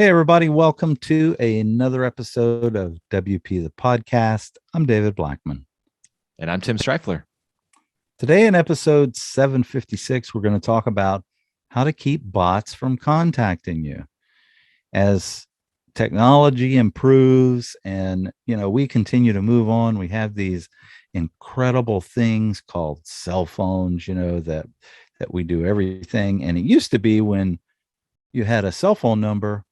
Hey, everybody, welcome to another episode of WP the Podcast. I'm David Blackman. And I'm Tim Streifler. Today, in episode 756, we're going to talk about how to keep bots from contacting you. As technology improves and we continue to move on, we have these incredible things called cell phones, that we do everything. And it used to be when you had a cell phone number,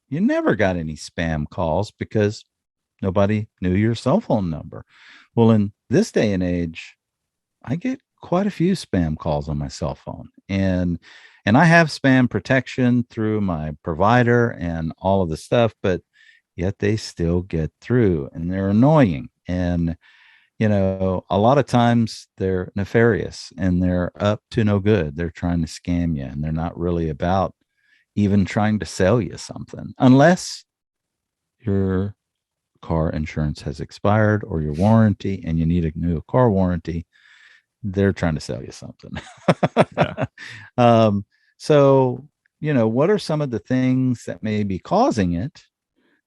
you never got any spam calls because nobody knew your cell phone number. Well, in this day and age, I get quite a few spam calls on my cell phone. And I have spam protection through my provider and all of the stuff, but yet they still get through and they're annoying. And a lot of times they're nefarious and they're up to no good. They're trying to scam you and they're not really about even trying to sell you something, unless your car insurance has expired or your warranty and you need a new car warranty. They're trying to sell you something. Yeah. So, what are some of the things that may be causing it?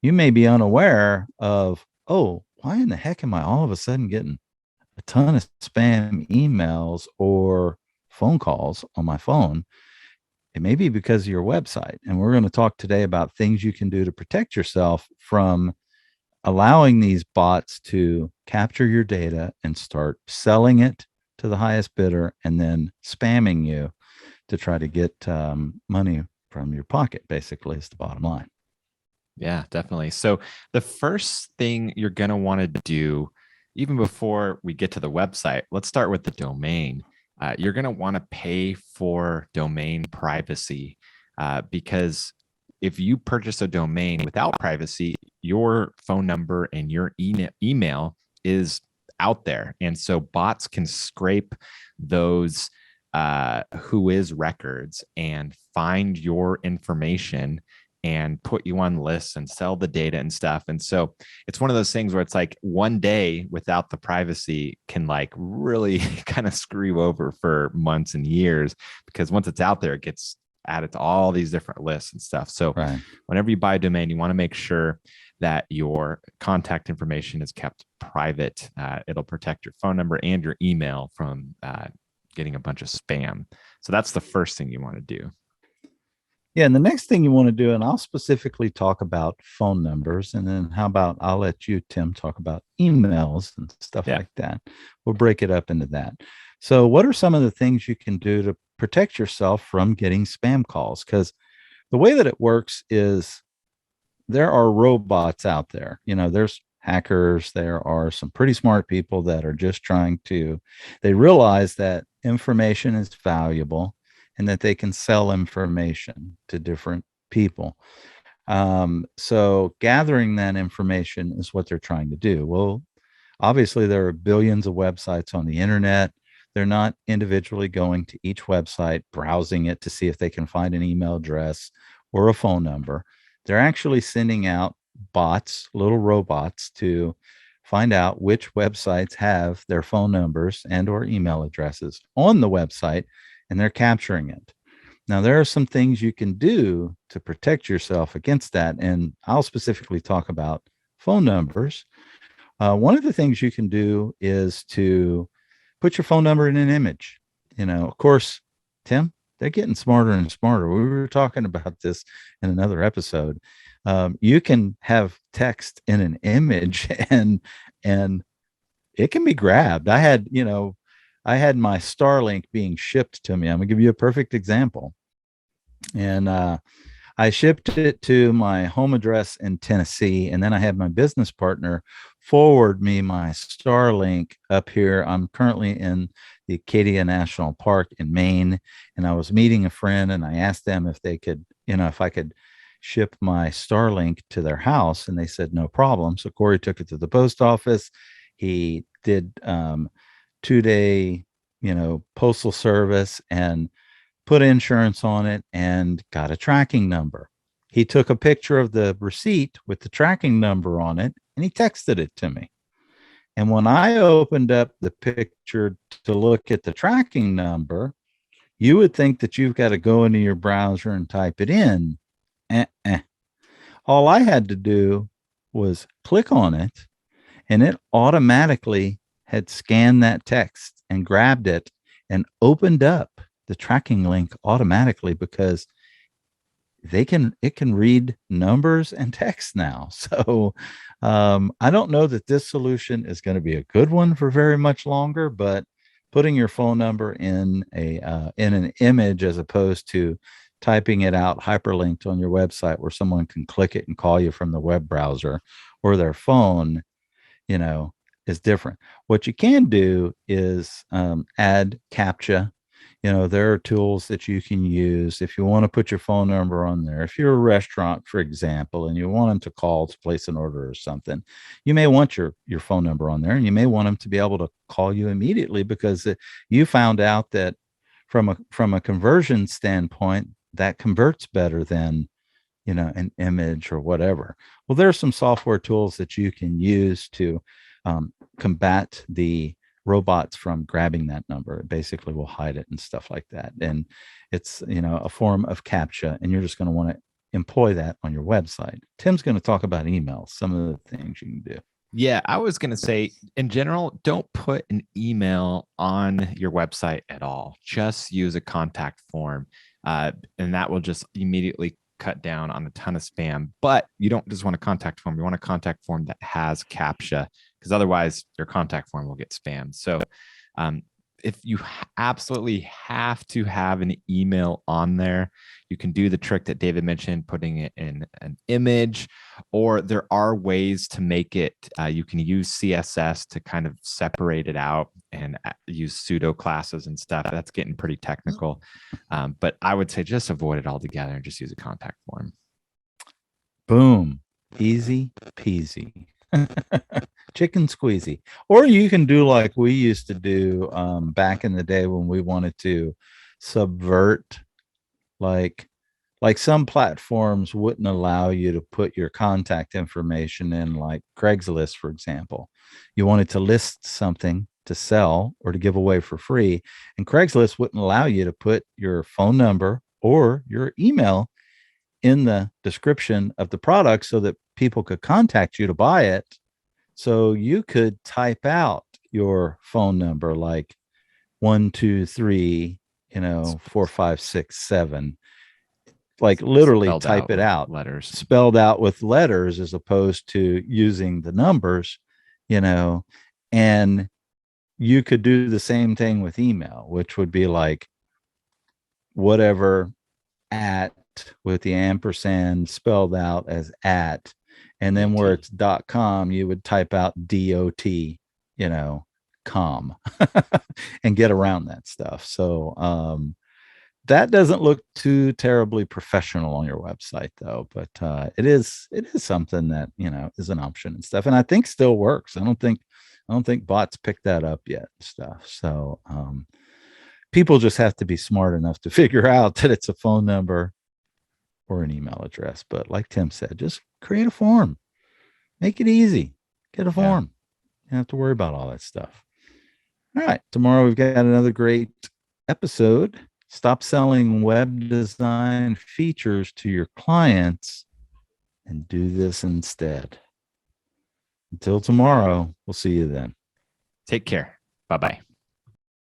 You may be unaware of, oh, why in the heck am I all of a sudden getting a ton of spam emails or phone calls on my phone? It may be because of your website. And we're going to talk today about things you can do to protect yourself from allowing these bots to capture your data and start selling it to the highest bidder and then spamming you to try to get money from your pocket, basically, is the bottom line. Yeah, definitely. So the first thing you're going to want to do, even before we get to the website, let's start with the domain. You're going to want to pay for domain privacy because if you purchase a domain without privacy, your phone number and your email is out there. And so bots can scrape those Whois records and find your information and put you on lists and sell the data and stuff. And so it's one of those things where it's like one day without the privacy can like really kind of screw you over for months and years, because once it's out there, it gets added to all these different lists and stuff. So Right. Whenever you buy a domain, you want to make sure that your contact information is kept private. It'll protect your phone number and your email from getting a bunch of spam. So that's the first thing you want to do. Yeah. And the next thing you want to do, and I'll specifically talk about phone numbers, and then how about I'll let you, Tim, talk about emails and stuff Yeah. like that. We'll break it up into that. So, what are some of the things you can do to protect yourself from getting spam calls? Because the way that it works is there are robots out there. There's hackers. There are some pretty smart people that are just trying to, they realize that information is valuable and that they can sell information to different people. So gathering that information is what they're trying to do. Well, obviously, there are billions of websites on the internet. They're not individually going to each website, browsing it to see if they can find an email address or a phone number. They're actually sending out bots, little robots, to find out which websites have their phone numbers and or email addresses on the website, and they're capturing it. Now, there are some things you can do to protect yourself against that, and I'll specifically talk about phone numbers. One of the things you can do is to put your phone number in an image. Of course, Tim, they're getting smarter and smarter. We were talking about this in another episode. You can have text in an image and it can be grabbed. I had my Starlink being shipped to me. I'm gonna give you a perfect example. And I shipped it to my home address in Tennessee, and then I had my business partner forward me my Starlink up here. I'm currently in the Acadia National Park in Maine, and I was meeting a friend, and I asked them if they could, if I could ship my Starlink to their house, and they said no problem. So Corey took it to the post office. He did 2-day, postal service, and put insurance on it and got a tracking number. He took a picture of the receipt with the tracking number on it and he texted it to me. And when I opened up the picture to look at the tracking number, you would think that you've got to go into your browser and type it in. Eh. All I had to do was click on it, and it automatically had scanned that text and grabbed it and opened up the tracking link automatically, because it can read numbers and text now. So I don't know that this solution is going to be a good one for very much longer, but putting your phone number in an image as opposed to typing it out hyperlinked on your website where someone can click it and call you from the web browser or their phone, you know, is different. What you can do is add CAPTCHA. You know, there are tools that you can use if you want to put your phone number on there. If you're a restaurant, for example, and you want them to call to place an order or something, you may want your phone number on there, and you may want them to be able to call you immediately because you found out that from a conversion standpoint, that converts better than, you know, an image or whatever. Well, there are some software tools that you can use to combat the robots from grabbing that number. It basically will hide it and stuff like that. And it's, you know, a form of CAPTCHA, and you're just going to want to employ that on your website. Tim's going to talk about emails, some of the things you can do. Yeah, I was going to say, in general, don't put an email on your website at all. Just use a contact form, and that will just immediately cut down on a ton of spam. But you don't just want a contact form. You want a contact form that has CAPTCHA, because otherwise your contact form will get spammed. So if you absolutely have to have an email on there, you can do the trick that David mentioned, putting it in an image, or there are ways to make it. You can use CSS to kind of separate it out and use pseudo classes and stuff. That's getting pretty technical. But I would say just avoid it altogether and just use a contact form. Boom. Easy peasy. Chicken squeezy. Or you can do like we used to do back in the day when we wanted to subvert, like some platforms wouldn't allow you to put your contact information in, like Craigslist, for example. You wanted to list something to sell or to give away for free, and Craigslist wouldn't allow you to put your phone number or your email in the description of the product so that people could contact you to buy it. So you could type out your phone number, like 123, 4567, like literally Spelled type out it with out, letters. spelled out with letters as opposed to using the numbers, and you could do the same thing with email, which would be like whatever at, with the ampersand spelled out as at, and then where it's .com, you would type out .dot, com, and get around that stuff. So that doesn't look too terribly professional on your website though, but it is something that, is an option and stuff, and I think still works. I don't think bots picked that up yet and stuff. So people just have to be smart enough to figure out that it's a phone number or an email address. But like Tim said, just create a form, make it easy, get a form. You don't have to worry about all that stuff. All right, tomorrow we've got another great episode. Stop selling web design features to your clients and do this instead. Until tomorrow, we'll see you then. Take care. Bye-bye.